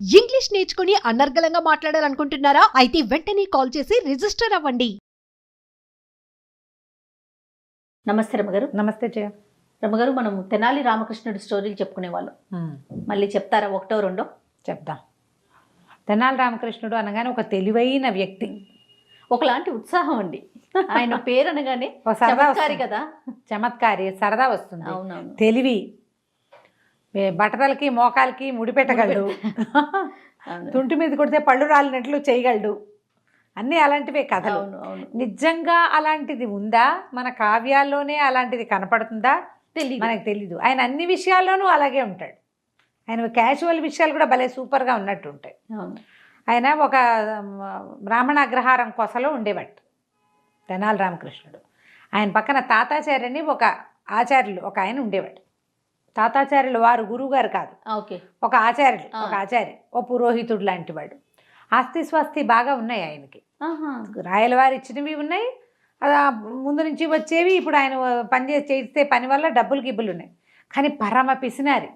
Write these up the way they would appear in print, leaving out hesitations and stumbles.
English నేర్చుకుని అనర్గళంగా మాట్లాడాలనుకుంటున్నారా? అయితే వెంటనే కాల్ చేసి రిజిస్టర్ అవ్వండి. నమస్తే రమ్మగారు. నమస్తే జయ. రమ్మగారు, మనం తెనాలి రామకృష్ణుడి స్టోరీలు చెప్పుకునేవాళ్ళం. మళ్ళీ చెప్తారా? ఒకటో రెండో చెప్దాం. తెనాలి రామకృష్ణుడు అనగానే ఒక తెలివైన వ్యక్తి, ఒకలాంటి ఉత్సాహం అండి. ఆయన పేరు అనగానే చమత్కారి కదా, చమత్కారి, సరదా వస్తుంది. అవునవును. తెలివి, బట్టతలకి మోకాలకి ముడిపెట్టగలడు, తుంటి మీద కొడితే పళ్ళు రాలినట్లు చేయగలడు. అన్నీ అలాంటివే కథలు. నిజంగా అలాంటిది ఉందా? మన కావ్యాల్లోనే అలాంటిది కనపడుతుందా? మనకు తెలీదు. ఆయన అన్ని విషయాల్లోనూ అలాగే ఉంటాడు. ఆయన క్యాజువల్ విషయాలు కూడా భలే సూపర్గా ఉన్నట్టు ఉంటాయి. ఆయన ఒక బ్రాహ్మణ అగ్రహారం కొసలో ఉండేవాడు తెనాలి రామకృష్ణుడు. ఆయన పక్కన తాతాచార్యని ఒక ఆచార్యులు ఒక ఆయన ఉండేవాడు. తాతాచార్యులు వారు గురువు గారు కాదు, ఒక ఆచార్యులు, ఒక ఆచార్య, ఓ పురోహితుడు లాంటి వాడు. ఆస్తి స్వస్తి బాగా ఉన్నాయి ఆయనకి. రాయలవారు ఇచ్చినవి ఉన్నాయి, ముందు నుంచి వచ్చేవి. ఇప్పుడు ఆయన చేస్తే పని వల్ల డబ్బులు గిబ్బులు ఉన్నాయి. కానీ పరమ పిసినారి.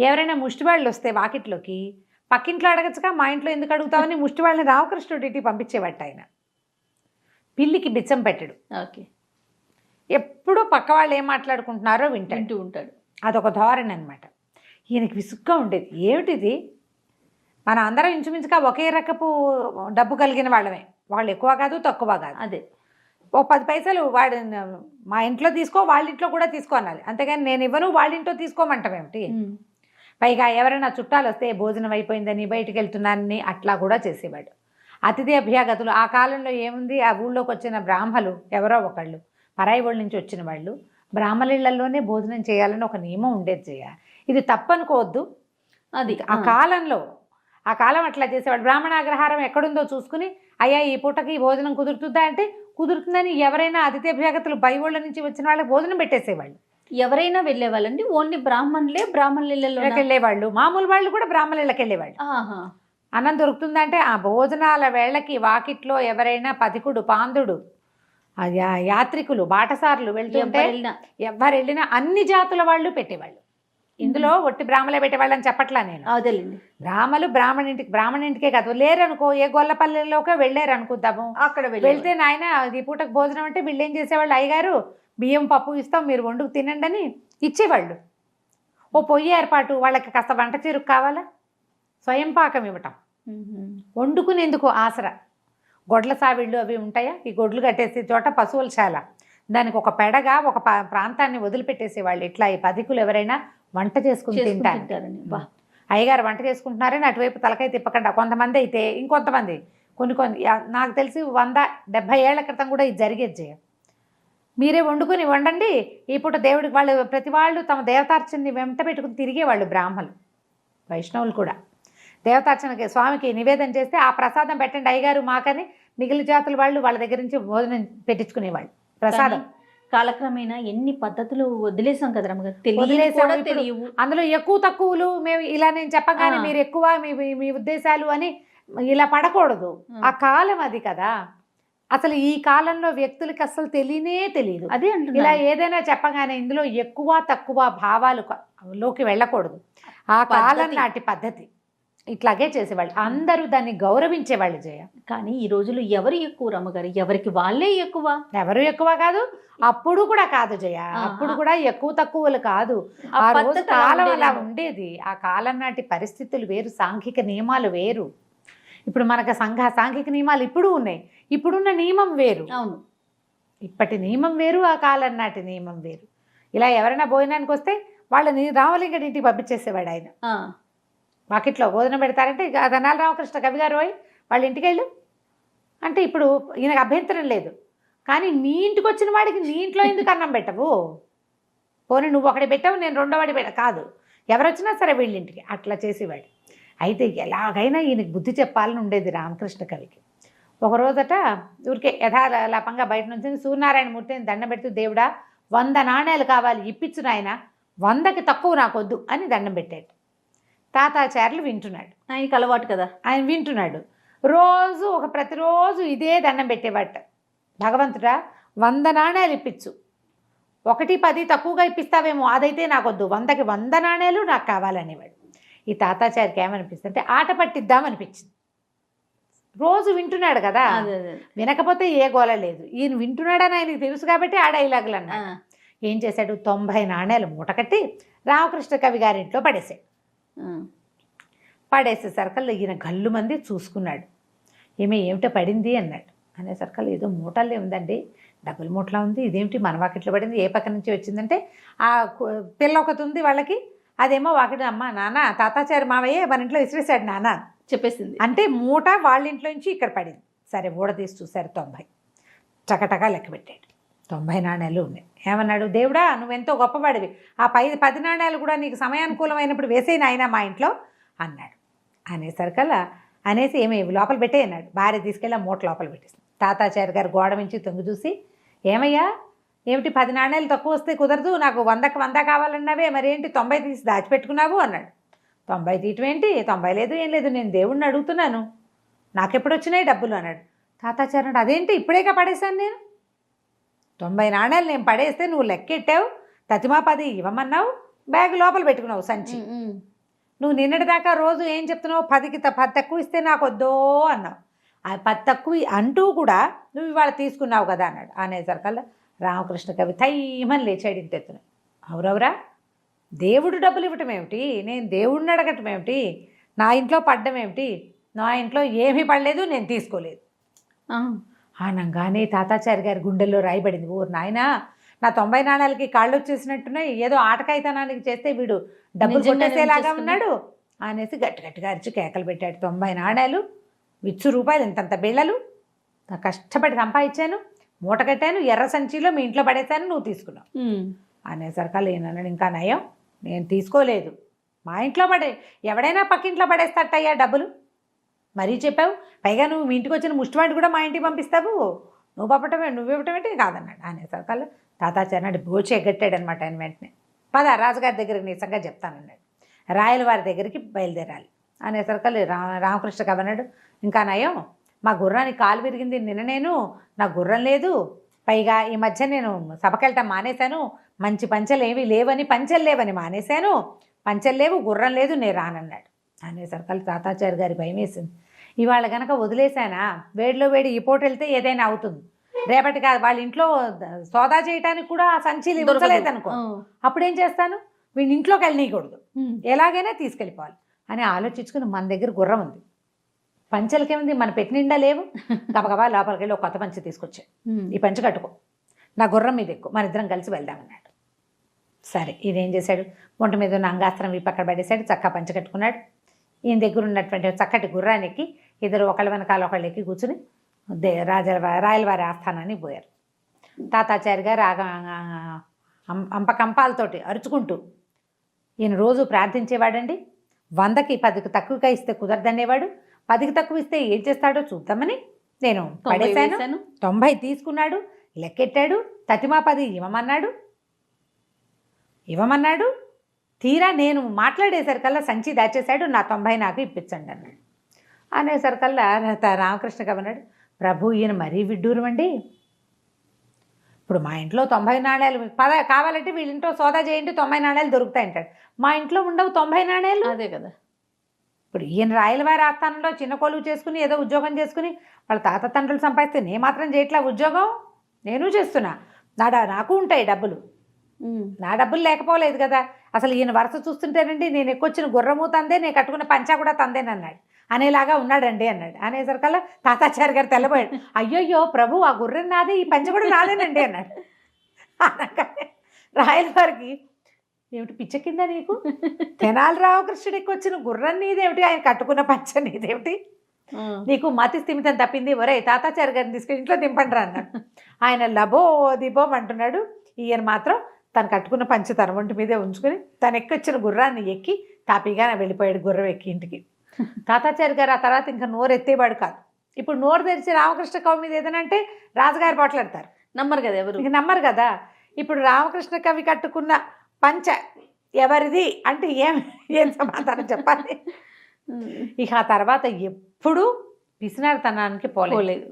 ఎవరైనా ముష్టివాళ్ళు వస్తే వాకిట్లోకి పక్కింట్లో అడగచ్చుగా, మా ఇంట్లో ఎందుకు అడుగుతామని ముష్టివాళ్ళని రామకృష్ణుడి ఇంటికి పంపించేవాట ఆయన. పిల్లికి బిచ్చం పెట్టడు. ఎప్పుడూ పక్క వాళ్ళు ఏం మాట్లాడుకుంటున్నారో వింటూ ఉంటాడు. అదొక ధోరణి అనమాట. ఈయనకి విసుగ్గా ఉండేది. ఏమిటిది, మనం అందరం ఇంచుమించుగా ఒకే రకపు డబ్బు కలిగిన వాళ్ళమే, వాళ్ళు ఎక్కువ కాదు తక్కువ కాదు. అదే ఓ 10 పైసలు వాడు మా ఇంట్లో తీసుకో, వాళ్ళ ఇంట్లో కూడా తీసుకో అనాలి. అంతేగాని నేను ఇవ్వను వాళ్ళ ఇంట్లో తీసుకోమంటామేమిటి? పైగా ఎవరైనా చుట్టాలు వస్తే భోజనం అయిపోయిందని బయటికి వెళ్తున్నానని అట్లా కూడా చేసేవాడు. అతిథి అభ్యాగతులు ఆ కాలంలో ఏముంది, ఆ ఊళ్ళోకి వచ్చిన బ్రాహ్మలు ఎవరో ఒకళ్ళు పరాయి వాళ్ళ నుంచి వచ్చిన వాళ్ళు బ్రాహ్మణులలోనే భోజనం చేయాలని ఒక నియమం ఉండేది. ఇది తప్పనుకోవద్దు. అది ఆ కాలం అట్లా చేసేవాడు. బ్రాహ్మణాగ్రహారం ఎక్కడుందో చూసుకుని, అయ్యా ఈ పూటకి భోజనం కుదురుతుందా అంటే కుదురుతుందని ఎవరైనా అతిథి అభ్యాగతులు బయట నుంచి వచ్చిన వాళ్ళకి భోజనం పెట్టేసేవాళ్ళు. ఎవరైనా వెళ్ళేవాళ్ళండి? ఓన్లీ బ్రాహ్మణులలో వెళ్ళేవాళ్ళు. మామూలు వాళ్ళు కూడా బ్రాహ్మణులకి వెళ్ళేవాళ్ళు. అన్నం దొరుకుతుందంటే ఆ భోజనాల వేళకి వాకిట్లో ఎవరైనా పథికుడు, పాందుడు, యాత్రికులు, బాటసారులు వెళ్తుంటే ఎవరు వెళ్ళినా అన్ని జాతుల వాళ్ళు పెట్టేవాళ్ళు. ఇందులో ఒట్టి బ్రాహ్మలే పెట్టేవాళ్ళని చెప్పట్లా నేను. అదేలేండి. బ్రాహ్మణ ఇంటికే కాదు, లేరనుకో ఏ గొల్లపల్లెలోకే వెళ్ళారు అనుకుందాము, అక్కడ వెళ్తే నాయన ఈ పూటకు భోజనం అంటే వీళ్ళు ఏం చేసేవాళ్ళు, అయ్యగారు బియ్యం పప్పు ఇస్తాం మీరు వండుకు తినండి అని ఇచ్చేవాళ్ళు. ఓ పొయ్యి ఏర్పాటు, వాళ్ళకి కాస్త వంట చెరుకు కావాలా, స్వయం పాకం ఇవ్వటం, వండుకునేందుకు ఆసరా. గొడ్ల సావిళ్ళు అవి ఉంటాయా, ఈ గొడ్లు కట్టేసే చోట పశువుల శాల, దానికి ఒక పెడగా ఒక ప్రాంతాన్ని వదిలిపెట్టేసేవాళ్ళు. ఇట్లా ఈ పథికులు ఎవరైనా వంట చేసుకుని తింటారని. అయ్యగారు వంట చేసుకుంటున్నారని అటువైపు తలకాయ తిప్పకుండా కొంతమంది అయితే, ఇంకొంతమంది కొన్ని నాకు తెలిసి 170 ఏళ్ల క్రితం కూడా ఇది జరిగేది. మీరే వండండి ఈ పూట దేవుడికి. వాళ్ళు ప్రతి వాళ్ళు తమ దేవతార్చనని వెంట పెట్టుకుని తిరిగేవాళ్ళు. బ్రాహ్మలు, వైష్ణవులు కూడా దేవతార్చనకి స్వామికి నివేదన చేస్తే ఆ ప్రసాదం పెట్టండి అయ్యగారు మాకని మిగిలిన జాతుల వాళ్ళు వాళ్ళ దగ్గర నుంచి భోజనం పెట్టించుకునేవాళ్ళు. ప్రసాదం కాలక్రమేణా ఎన్ని పద్ధతులు వదిలేసాం కదా రమ్మగారు. తెలియవు అందులో ఎక్కువ తక్కువలు. మేము ఇలా నేను చెప్పగానే మీరు ఎక్కువ మీ ఉద్దేశాలు అని ఇలా పడకూడదు. ఆ కాలం అది కదా. అసలు ఈ కాలంలో వ్యక్తులకి అసలు తెలియదు. అదే ఇలా ఏదైనా చెప్పగానే ఇందులో ఎక్కువ తక్కువ భావాలు లోకి వెళ్ళకూడదు. ఆ కాలం నాటి పద్ధతి ఇట్లాగే చేసేవాళ్ళు. అందరూ దాన్ని గౌరవించేవాళ్ళు. జయ, కానీ ఈ రోజులు ఎవరు ఎక్కువ రమ్మగారు? ఎవరికి వాళ్ళే ఎక్కువ. ఎవరు ఎక్కువ కాదు, అప్పుడు కూడా కాదు జయ. అప్పుడు కూడా ఎక్కువ తక్కువలు కాదు. ఆ రోజు కాలం అలా ఉండేది. ఆ కాలం నాటి పరిస్థితులు వేరు, సాంఘిక నియమాలు వేరు. ఇప్పుడు మనకు సాంఘిక నియమాలు ఇప్పుడు ఉన్నాయి. ఇప్పుడున్న నియమం వేరు. అవును, ఇప్పటి నియమం వేరు, ఆ కాలం నాటి నియమం వేరు. ఇలా ఎవరైనా భోజనానికి వస్తే వాళ్ళని రామలింగడి ఇంటికి పంపించేసేవాడు ఆయన. వాకిట్లో భోజనం పెడతారంటే తెనాలి రామకృష్ణ కవి గారు వాళ్ళ ఇంటికి వెళ్ళు అంటే ఇప్పుడు ఈయనకు అభ్యంతరం లేదు. కానీ నీ ఇంటికి వచ్చిన వాడికి నీ ఇంట్లో ఎందుకు అన్నం పెట్టవు? పోనీ నువ్వు ఒకటి పెట్టావు, నేను రెండో వాడి కాదు, ఎవరు వచ్చినా సరే వీళ్ళింటికి అట్లా చేసేవాడు. అయితే ఎలాగైనా ఈయనకి బుద్ధి చెప్పాలని ఉండేది రామకృష్ణ కవికి. ఒకరోజట ఊరికే యథాలాపంగా బయట నుంచి సూర్యనారాయణ మూర్తిని దండం పెడుతూ, దేవుడా 100 నాణేలు కావాలి ఇప్పించు నాయన, 100కి తక్కువ నాకొద్దు అని దండం పెట్టాడు. తాతాచార్యులు వింటున్నాడు. ఆయనకి అలవాటు కదా, ఆయన వింటున్నాడు. ప్రతిరోజు ఇదే దండం పెట్టేవాట. భగవంతుడా 100 నాణేలు ఇప్పించు, 1 10 తక్కువగా ఇప్పిస్తావేమో, అదైతే నాకొద్దు, 100కి 100 నాణేలు నాకు కావాలనేవాడు. ఈ తాతాచారికి ఏమనిపిస్తుంది అంటే ఆట పట్టిద్దామనిపించింది. రోజు వింటున్నాడు కదా, అదే అదే. వినకపోతే ఏ గోల లేదు. ఈయన వింటున్నాడని ఆయనకి తెలుసు కాబట్టి ఆ డైలాగులు ఆ, అన్నాడు. ఏం చేశాడు, 90 నాణేలు మూట కట్టి రామకృష్ణ కవి గారింట్లో పడేశాడు. ఆ. పడేసేసరికల్లా ఈయన గల్లు మంది చూసుకున్నాడు. ఏమిటో పడింది అన్నాడు. అనేసరికల్లా ఏదో మూటల్లే ఉందండి, డబ్బుల మూటలా ఉంది, ఇదేమిటి మన వాకిట్లో పడింది, ఏ పక్క నుంచి వచ్చిందంటే ఆ పిల్ల ఒకటి ఉంది వాళ్ళకి, అదేమో వాకిట అమ్మ నాన్న తాతాచారి మావయ్య మన ఇంట్లో విసిరేశాడు నాన్న చెప్పేసింది. అంటే మూట వాళ్ళ ఇంట్లో నుంచి ఇక్కడ పడింది. సరే ఊడ తీసి చూశారు 90. టకటకా లెక్క పెట్టాడు. 90 నాణేలు ఉన్నాయి. ఏమన్నాడు, దేవుడా నువ్వెంతో గొప్పవాడివి, ఆ 10 నాణేలు కూడా నీకు సమయానుకూలమైనప్పుడు వేసేయి నాయనా మా ఇంట్లో అన్నాడు. అనేసరికల్లా అనేసి ఏమి లోపల పెట్టే అన్నాడు. భార్య తీసుకెళ్ళి ఆ మూట లోపల పెట్టేసింది. తాతాచారి గారు గోడ నుంచి తొంగి చూసి, ఏమయ్యా ఏమిటి 10 నాణేలు తక్కువ వస్తే కుదరదు, నాకు 100కి 100 కావాలన్నావే, మరేంటి 90 తీసి దాచిపెట్టుకున్నావు అన్నాడు. 90 తీయటం ఏంటి, 90 లేదు ఏం లేదు, నేను దేవుణ్ణి అడుగుతున్నాను, నాకెప్పుడు వచ్చినాయి డబ్బులు అన్నాడు. తాతాచారి అన్నాడు, అదేంటి ఇప్పుడేగా పడేశాను నేను, 90 నాణేలు నేను పడేస్తే నువ్వు లెక్కెట్టావు, తతిమా 10 ఇవ్వమన్నావు, బ్యాగ్ లోపల పెట్టుకున్నావు సంచి. నువ్వు నిన్నటిదాకా రోజు ఏం చెప్తున్నావు, 10కి 10 తక్కువ ఇస్తే నాకు వద్దో అన్నావు, ఆ 10 తక్కువ అంటూ కూడా నువ్వు ఇవాళ తీసుకున్నావు కదా అన్నాడు. అనేసరికల్లా రామకృష్ణ కవి తైమని లేచాడు ఇంత ఎత్తున. అవురవరా, దేవుడు డబ్బులు ఇవ్వటం ఏమిటి, నేను దేవుడిని అడగటం ఏమిటి, నా ఇంట్లో పడ్డం ఏమిటి, నా ఇంట్లో ఏమీ పడలేదు, నేను తీసుకోలేదు అనగానే తాతాచారి గారి గుండెల్లో రాయబడింది. ఊరు నాయనా, నా 90 నాణాలకి కాళ్ళు వచ్చేసినట్టున్నాయి, ఏదో ఆటకాయితనానికి చేస్తే వీడు డబ్బులు కొట్టేసేలాగా ఉన్నాడు అనేసి గట్టి గట్టిగా అరిచి కేకలు పెట్టాడు. 90 నాణాలు, విచ్చు రూపాయలు, ఇంతంత బిళ్ళలు నా కష్టపడి సంపాదించాను, మూట కట్టాను, ఎర్ర సంచిలో మీ ఇంట్లో పడేశాను, నువ్వు తీసుకున్నావు అనేసరికల్లా ఏనన్నాడు, ఇంకా నయం నేను తీసుకోలేదు, మా ఇంట్లో ఎవడైనా పక్కింట్లో పడేస్తాటయ్యా డబ్బులు, మరీ చెప్పావు, పైగా నువ్వు మీ ఇంటికి వచ్చిన ముష్టివాడిని కూడా మా ఇంటికి పంపిస్తావు, నువ్వు ఇవ్వటం ఏంటి కాదన్నాడు. అనేసరికల్లా తాతాచారి నాడు బోచి ఎగ్గట్టాడనమాట. ఆయన వెంటనే పద రాజుగారి దగ్గరికి నిజంగా చెప్తానన్నాడు. రాయల వారి దగ్గరికి బయలుదేరాలి. అనేసరికల్లా రామకృష్ణ కవి అన్నాడు, ఇంకా నయం మా గుర్రానికి కాలు విరిగింది నిన్న, నేను నా గుర్రం లేదు, పైగా ఈ మధ్య నేను సభకెళ్ళటం మానేశాను, మంచి పంచెలు ఏమీ లేవని పంచెలు లేవని మానేశాను, పంచెలు లేవు గుర్రం లేదు, నేను రానన్నాడు. అనేసరికల్లా తాతాచారి గారి భయం వేసింది. ఇవాళ కనుక వదిలేశానా, వేడిలో వేడి ఈ పూట వెళ్తే ఏదైనా అవుతుంది, రేపటి కాదు వాళ్ళ ఇంట్లో సోదా చేయడానికి కూడా ఆ సంచీలు ఇవ్వలేదనుకో, అప్పుడేం చేస్తాను, వీడి ఇంట్లోకి వెళ్ళనీయకూడదు, ఎలాగైనా తీసుకెళ్ళిపోవాలి అని ఆలోచించుకుని మన దగ్గర గుర్రం ఉంది, పంచెలకేముంది మన పెట్టి నిండా లేవు, గబగబా లోపలికి వెళ్ళి ఒక కొత్త పంచె తీసుకొచ్చాడు, ఈ పంచె కట్టుకో, నా గుర్రం మీద ఎక్కువ, మన ఇద్దరం కలిసి వెళ్దామన్నాడు. సరే ఇదేం చేశాడు, ఒంటి మీద ఉన్న అంగాస్త్రం ఈ పక్కన పడేశాడు, చక్కా పంచె కట్టుకున్నాడు. ఈయన దగ్గర ఉన్నటువంటి చక్కటి గుర్రానికి ఇద్దరు ఒకళ్ళ వెనకాల ఒకళ్ళు ఎక్కి కూర్చుని రాయలవారి ఆస్థానాన్ని పోయారు. తాతాచారి గారు అంపకంపాలతోటి అరుచుకుంటూ, ఈయన రోజు ప్రార్థించేవాడండి, 100కి 10కి తక్కువగా ఇస్తే కుదరదనేవాడు, 10కి తక్కువ ఇస్తే ఏం చేస్తాడో చూద్దామని నేను పడేశాను, 90 తీసుకున్నాడు, లెక్కెట్టాడు, తతిమా 10 ఇవ్వమన్నాడు, తీరా నేను మాట్లాడేసరికల్లా సంచి దాచేశాడు, నా 90 నాకు ఇప్పించండి అన్నాడు. అనేసరికల్లా రామకృష్ణ కవి అన్నాడు, ప్రభు ఈయన మరీ విడ్డూరం అండి, ఇప్పుడు మా ఇంట్లో 90 నాణేలు కావాలంటే వీళ్ళ ఇంట్లో సోదా చేయండి 90 నాణేలు దొరుకుతాయి అంటాడు, మా ఇంట్లో ఉండవు 90 నాణేలు. అదే కదా, ఇప్పుడు ఈయన రాయలవారి ఆస్థానంలో చిన్న కొలువు చేసుకుని ఏదో ఉద్యోగం చేసుకుని వాళ్ళ తాత తండ్రులు సంపాదిస్తే నేను మాత్రం చేయట్లా ఉద్యోగం, నేను చేస్తున్నా, నాకు ఉంటాయి డబ్బులు, నా డబ్బులు లేకపోలేదు కదా, అసలు ఈయన వరుస చూస్తుంటేనండి నేను ఎక్కువచ్చిన గుర్రము తందే, నేను కట్టుకున్న పంచా కూడా తందేనన్నాడు, అనేలాగా ఉన్నాడండి అన్నాడు. అనేసరికల్లా తాతాచారి గారు తెల్లబోయాడు, అయ్యయ్యో ప్రభు ఆ గుర్రం నాదే, ఈ పంచ కూడా నాదేనండి అన్నాడు. అనగానే రాయల వారికి, ఏమిటి పిచ్చ కింద నీకు, తెనాలి రామకృష్ణుడికి వచ్చిన గుర్రం నీదేమిటి, ఆయన కట్టుకున్న పంచ నీదేమిటి, నీకు మతి స్థిమితం తప్పింది, ఒరే తాతాచారి గారిని తీసుకెళ్ళి ఇంట్లో దింపండి రా అన్నాడు. ఆయన లబో దిబోం అంటున్నాడు. ఈయన మాత్రం తను కట్టుకున్న పంచి తన ఒంటి మీదే ఉంచుకొని తను ఎక్కొచ్చిన గుర్రాన్ని ఎక్కి తాపీగా వెళ్ళిపోయాడు గుర్రం ఎక్కి ఇంటికి. తాతాచారి గారు ఆ తర్వాత ఇంకా నోరు ఎత్తేవాడు కాదు. ఇప్పుడు నోరు తెరిచి రామకృష్ణ కవి మీద ఏదైనా అంటే రాజుగారు పోట్లాడతారు, నమ్మరు కదా ఎవరు, ఇంక నమ్మరు కదా. ఇప్పుడు రామకృష్ణ కవి కట్టుకున్న పంచ ఎవరిది అంటే ఏం సమాధానం చెప్పాలి. ఇక ఆ తర్వాత ఎప్పుడు పిసినారితనానికి పోలేదు.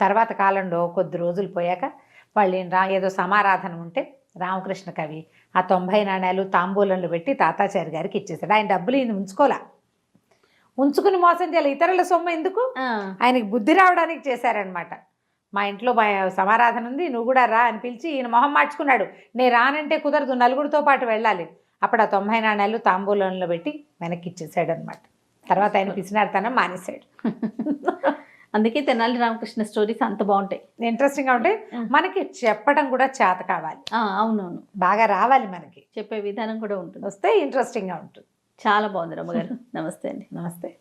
తర్వాత కాలంలో కొద్ది రోజులు పోయాక వాళ్ళు ఏదో సమారాధన ఉంటే రామకృష్ణ కవి ఆ 90 నాణ్యాలు తాంబూలంలో పెట్టి తాతాచారి గారికి ఇచ్చేసాడు. ఆయన డబ్బులు ఈయన ఉంచుకోలే, ఉంచుకుని మోసం చేయాలి. ఇతరుల సొమ్ము ఎందుకు, ఆయనకి బుద్ధి రావడానికి చేశారనమాట. మా ఇంట్లో సమారాధన ఉంది, నువ్వు కూడా రా అని పిలిచి ఈయన మొహం మార్చుకున్నాడు. నేను రానంటే కుదరదు, నలుగురితో పాటు వెళ్ళాలి. అప్పుడు ఆ 90 నాణ్యాలు తాంబూలంలో పెట్టి వెనక్కి ఇచ్చేసాడు అనమాట. తర్వాత ఆయన పిసినారితనం మానేశాడు. అందుకే తెనాలి రామకృష్ణ స్టోరీస్ అంత బాగుంటాయి, ఇంట్రెస్టింగ్గా ఉంటాయి. మనకి చెప్పడం కూడా చేత కావాలి, అవునవును, బాగా రావాలి, మనకి చెప్పే విధానం కూడా ఉంటుంది, వస్తే ఇంట్రెస్టింగ్గా ఉంటుంది. చాలా బాగుంది రమ్మగారు. నమస్తే అండి. నమస్తే.